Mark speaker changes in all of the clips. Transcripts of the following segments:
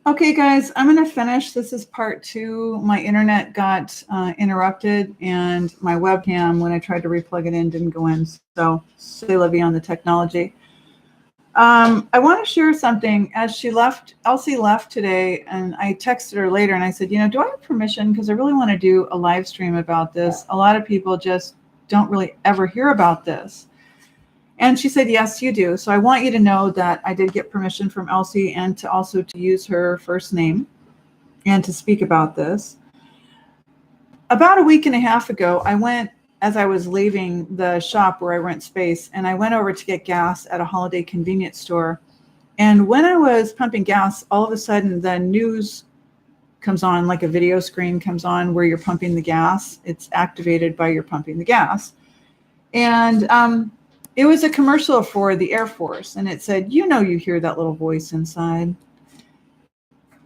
Speaker 1: Okay, guys, I'm going to finish. This is part two. My internet got interrupted, and my webcam, when I tried to replug it in, didn't go in. So, say Livy on the technology. I want to share something. As she left, Elsie left today, and I texted her later, and I said, do I have permission? Because I really want to do a live stream about this. A lot of people just don't really ever hear about this. And she said, yes, you do. So I want you to know that I did get permission from Elsie and to also to use her first name and to speak about this. About a week and a half ago, I went, as I was leaving the shop where I rent space, and I went over to get gas at a Holiday convenience store. And when I was pumping gas, all of a sudden the news comes on, like a video screen comes on where you're pumping the gas. It's activated by you're pumping the gas. And it was a commercial for the Air Force, and it said, you hear that little voice inside.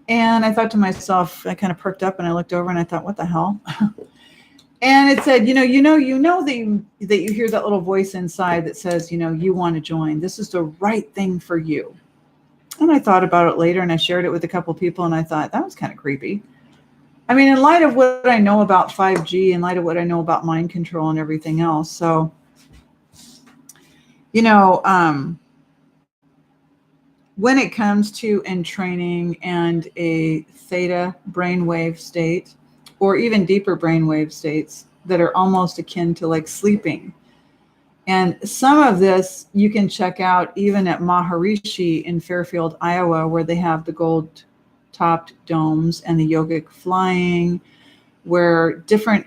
Speaker 1: And I thought to myself, I kind of perked up and I looked over and I thought, what the hell? And it said, that you hear that little voice inside that says, you want to join. This is the right thing for you. And I thought about it later, and I shared it with a couple people, and I thought, that was kind of creepy. I mean, in light of what I know about 5G, in light of what I know about mind control and everything else. So, when it comes to entraining and a theta brainwave state, or even deeper brainwave states that are almost akin to like sleeping. And some of this you can check out even at Maharishi in Fairfield, Iowa, where they have the gold-topped domes and the yogic flying, where different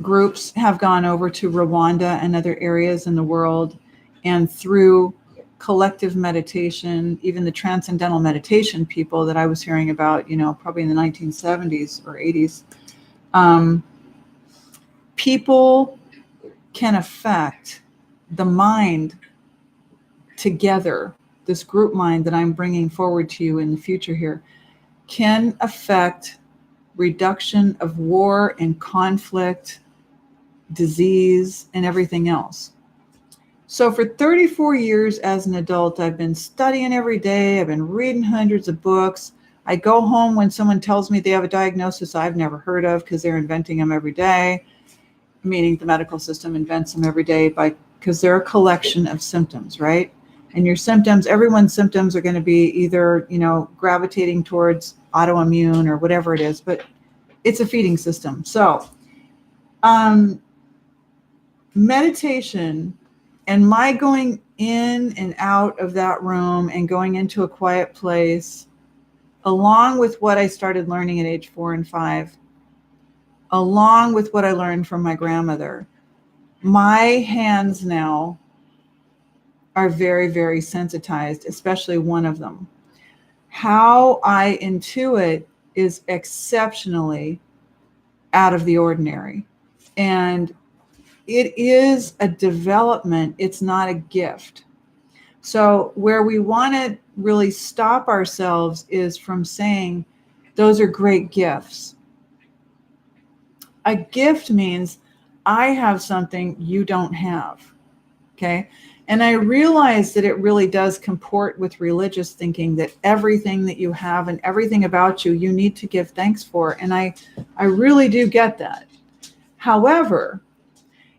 Speaker 1: groups have gone over to Rwanda and other areas in the world, and through collective meditation, even the transcendental meditation people that I was hearing about, probably in the 1970s or 80s, people can affect the mind together. This group mind that I'm bringing forward to you in the future here can affect reduction of war and conflict, disease, and everything else. So for 34 years as an adult, I've been studying every day. I've been reading hundreds of books. I go home when someone tells me they have a diagnosis I've never heard of because they're inventing them every day, meaning the medical system invents them every day because they're a collection of symptoms, right? And your symptoms, everyone's symptoms are going to be either, gravitating towards autoimmune or whatever it is, but it's a feeding system. So meditation and my going in and out of that room and going into a quiet place, along with what I started learning at age 4 and 5, along with what I learned from my grandmother, my hands now are very, very sensitized, especially one of them. How I intuit is exceptionally out of the ordinary. And it is a development. It's not a gift. So where we want to really stop ourselves is from saying, those are great gifts. A gift means I have something you don't have. Okay. And I realize that it really does comport with religious thinking that everything that you have and everything about you, you need to give thanks for. And I really do get that. However,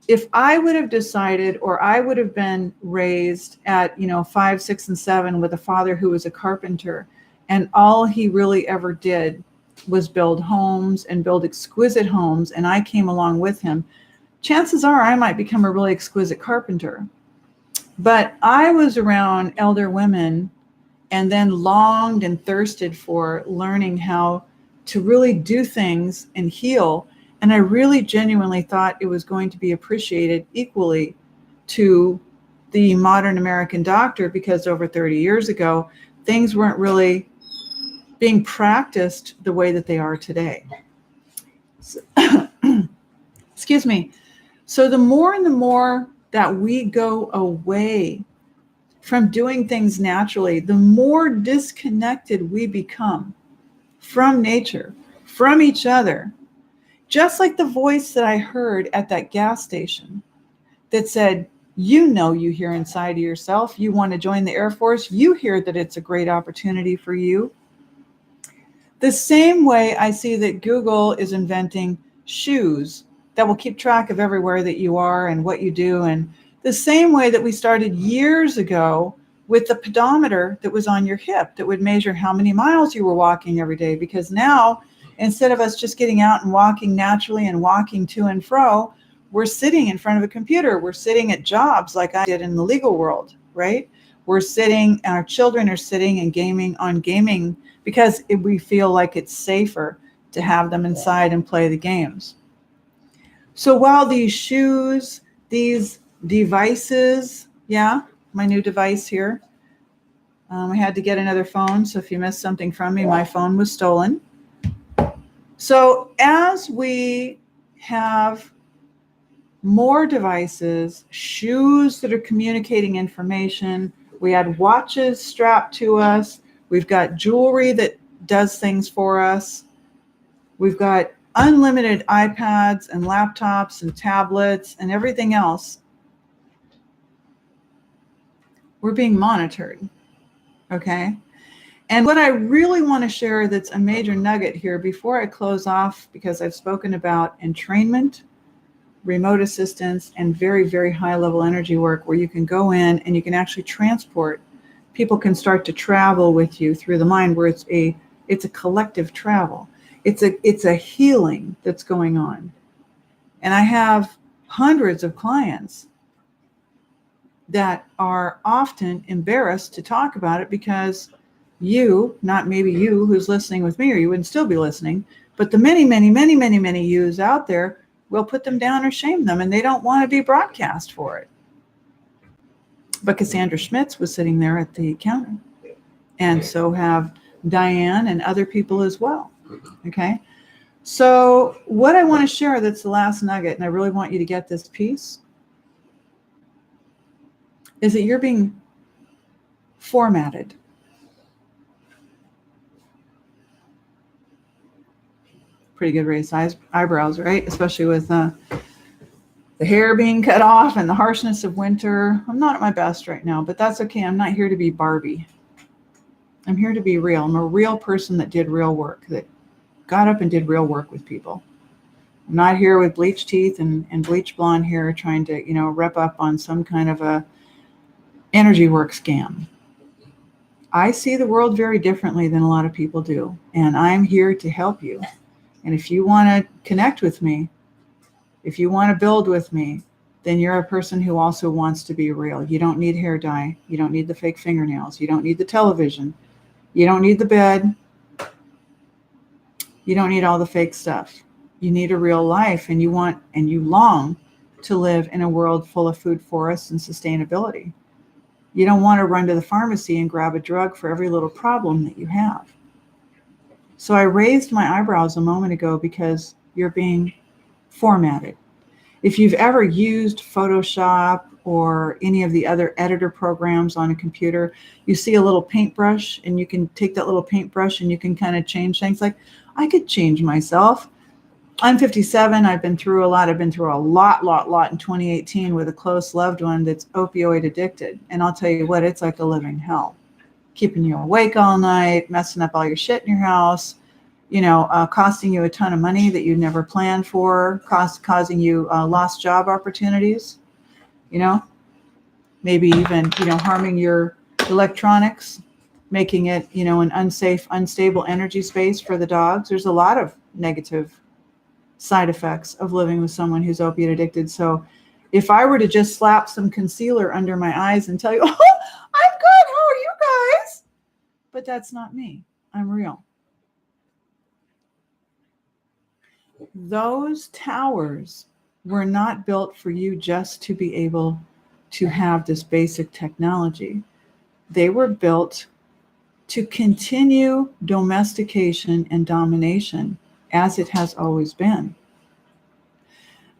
Speaker 1: if I would have decided, or I would have been raised at, 5, 6, and 7 with a father who was a carpenter, and all he really ever did was build homes and build exquisite homes, and I came along with him, chances are I might become a really exquisite carpenter. But I was around elder women and then longed and thirsted for learning how to really do things and heal. And I really genuinely thought it was going to be appreciated equally to the modern American doctor, because over 30 years ago, things weren't really being practiced the way that they are today. So, excuse me. So the more and the more that we go away from doing things naturally, the more disconnected we become from nature, from each other. Just like the voice that I heard at that gas station that said, you hear inside of yourself, you want to join the Air Force, you hear that it's a great opportunity for you. The same way I see that Google is inventing shoes that will keep track of everywhere that you are and what you do. And the same way that we started years ago with the pedometer that was on your hip that would measure how many miles you were walking every day. Because now, instead of us just getting out and walking naturally and walking to and fro, we're sitting in front of a computer. We're sitting at jobs like I did in the legal world, right? We're sitting, and our children are sitting and gaming on gaming because we feel like it's safer to have them inside and play the games. So while these shoes, these devices, yeah, my new device here, I had to get another phone. So if you missed something from me, my phone was stolen. So as we have more devices, shoes that are communicating information, we had watches strapped to us, we've got jewelry that does things for us, we've got unlimited iPads and laptops and tablets and everything else. We're being monitored, okay? And what I really want to share that's a major nugget here before I close off, because I've spoken about entrainment, remote assistance, and very, very high level energy work where you can go in and you can actually transport. People can start to travel with you through the mind where it's a collective travel. It's a healing that's going on. And I have hundreds of clients that are often embarrassed to talk about it because you, not maybe you who's listening with me, or you wouldn't still be listening, but the many, many, many, many, many yous out there will put them down or shame them, and they don't want to be broadcast for it. But Cassandra Schmitz was sitting there at the counter, and so have Diane and other people as well. Okay. So what I want to share, that's the last nugget, and I really want you to get this piece, is that you're being formatted. Pretty good raised eyebrows, right? Especially with the hair being cut off and the harshness of winter. I'm not at my best right now, but that's okay. I'm not here to be Barbie. I'm here to be real. I'm a real person that did real work, that got up and did real work with people. I'm not here with bleached teeth and bleach blonde hair trying to, rep up on some kind of a energy work scam. I see the world very differently than a lot of people do, and I'm here to help you. And if you want to connect with me, if you want to build with me, then you're a person who also wants to be real. You don't need hair dye. You don't need the fake fingernails. You don't need the television. You don't need the bed. You don't need all the fake stuff. You need a real life, and you long to live in a world full of food forests and sustainability. You don't want to run to the pharmacy and grab a drug for every little problem that you have. So I raised my eyebrows a moment ago because you're being formatted. If you've ever used Photoshop or any of the other editor programs on a computer, you see a little paintbrush, and you can take that little paintbrush and you can kind of change things. Like, I could change myself. I'm 57. I've been through a lot. I've been through a lot in 2018 with a close loved one that's opioid addicted. And I'll tell you what, it's like a living hell. Keeping you awake all night, messing up all your shit in your house, costing you a ton of money that you never planned for, causing you lost job opportunities, maybe even, harming your electronics, making it, an unsafe, unstable energy space for the dogs. There's a lot of negative side effects of living with someone who's opiate addicted. So if I were to just slap some concealer under my eyes and tell you, oh, I'm good, how are you guys? But that's not me. I'm real. Those towers were not built for you just to be able to have this basic technology. They were built to continue domestication and domination as it has always been.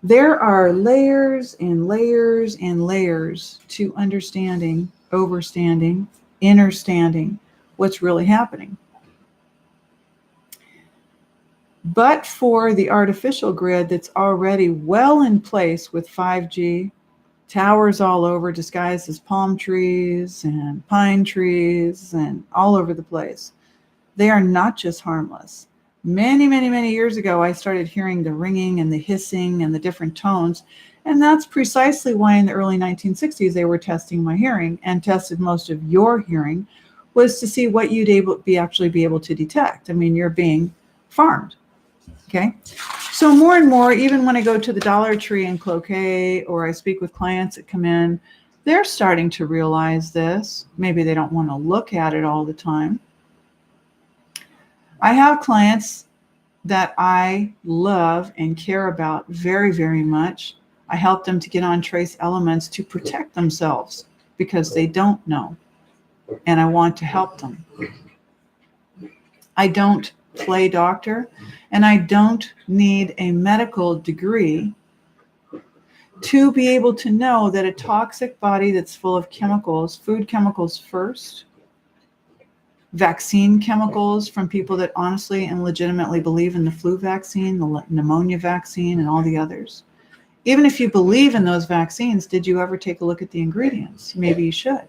Speaker 1: There are layers and layers and layers to understanding, overstanding, understanding what's really happening. But for the artificial grid that's already well in place with 5G, towers all over disguised as palm trees and pine trees and all over the place, They are not just harmless. Many, many, many years ago, I started hearing the ringing and the hissing and the different tones. And that's precisely why in the early 1960s, they were testing my hearing and tested most of your hearing, was to see what you'd actually be able to detect. I mean, you're being farmed. Okay. So more and more, even when I go to the Dollar Tree in Cloquet, or I speak with clients that come in, they're starting to realize this. Maybe they don't want to look at it all the time. I have clients that I love and care about very, very much. I help them to get on trace elements to protect themselves because they don't know, and I want to help them. I don't play doctor, and I don't need a medical degree to be able to know that a toxic body that's full of chemicals, food chemicals first, vaccine chemicals from people that honestly and legitimately believe in the flu vaccine, the pneumonia vaccine, and all the others. Even if you believe in those vaccines, did you ever take a look at the ingredients? Maybe you should.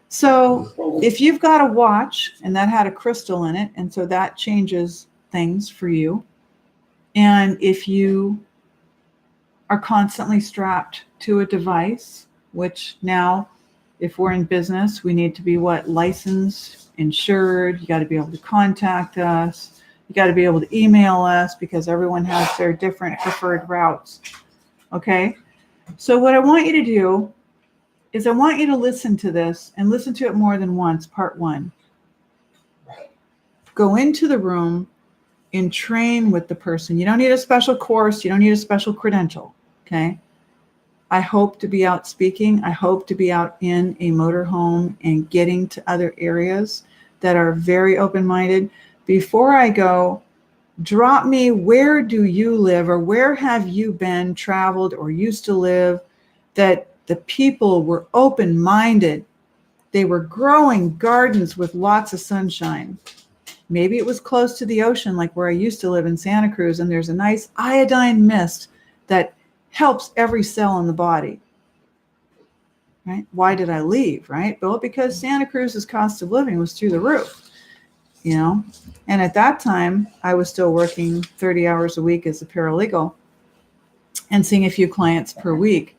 Speaker 1: So if you've got a watch and that had a crystal in it, and so that changes things for you, and if you are constantly strapped to a device, which now, if we're in business, we need to be licensed, insured. You got to be able to contact us. You got to be able to email us because everyone has their different preferred routes. Okay. So what I want you to do is I want you to listen to this and listen to it more than once. Part 1. Go into the room and train with the person. You don't need a special course. You don't need a special credential. Okay. I hope to be out speaking. I hope to be out in a motorhome and getting to other areas that are very open-minded. Before I go, drop me, where do you live, or where have you been, traveled, or used to live, that the people were open-minded. They were growing gardens with lots of sunshine. Maybe it was close to the ocean, like where I used to live in Santa Cruz, and there's a nice iodine mist that helps every cell in the body. Right? Why did I leave? Right? Well, because Santa Cruz's cost of living was through the roof, you know. And at that time, I was still working 30 hours a week as a paralegal and seeing a few clients per week.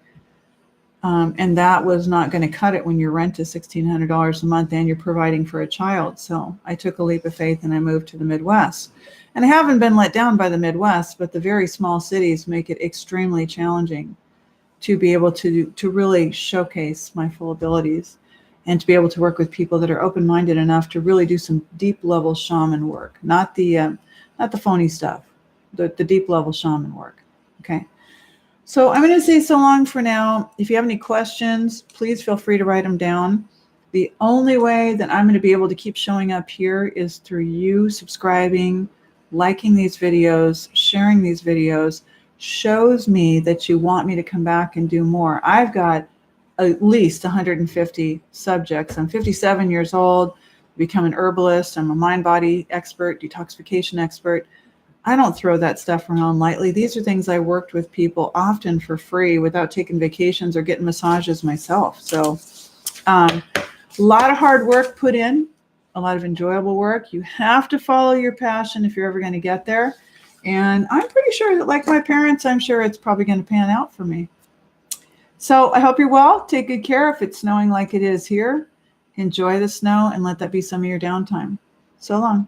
Speaker 1: And that was not going to cut it when your rent is $1,600 a month and you're providing for a child. So I took a leap of faith and I moved to the Midwest. And I haven't been let down by the Midwest, but the very small cities make it extremely challenging to be able to really showcase my full abilities and to be able to work with people that are open-minded enough to really do some deep level shaman work, not the phony stuff, the deep level shaman work. Okay. So I'm going to say so long for now. If you have any questions, please feel free to write them down. The only way that I'm going to be able to keep showing up here is through you subscribing, liking these videos, sharing these videos. Shows me that you want me to come back and do more. I've got at least 150 subjects. I'm 57 years old, become an herbalist. I'm a mind-body expert, detoxification expert. I don't throw that stuff around lightly. These are things I worked with people often for free without taking vacations or getting massages myself. So a lot of hard work put in, a lot of enjoyable work. You have to follow your passion if you're ever going to get there. And I'm pretty sure that, like my parents, I'm sure it's probably going to pan out for me. So I hope you're well. Take good care. If it's snowing like it is here, enjoy the snow and let that be some of your downtime. So long.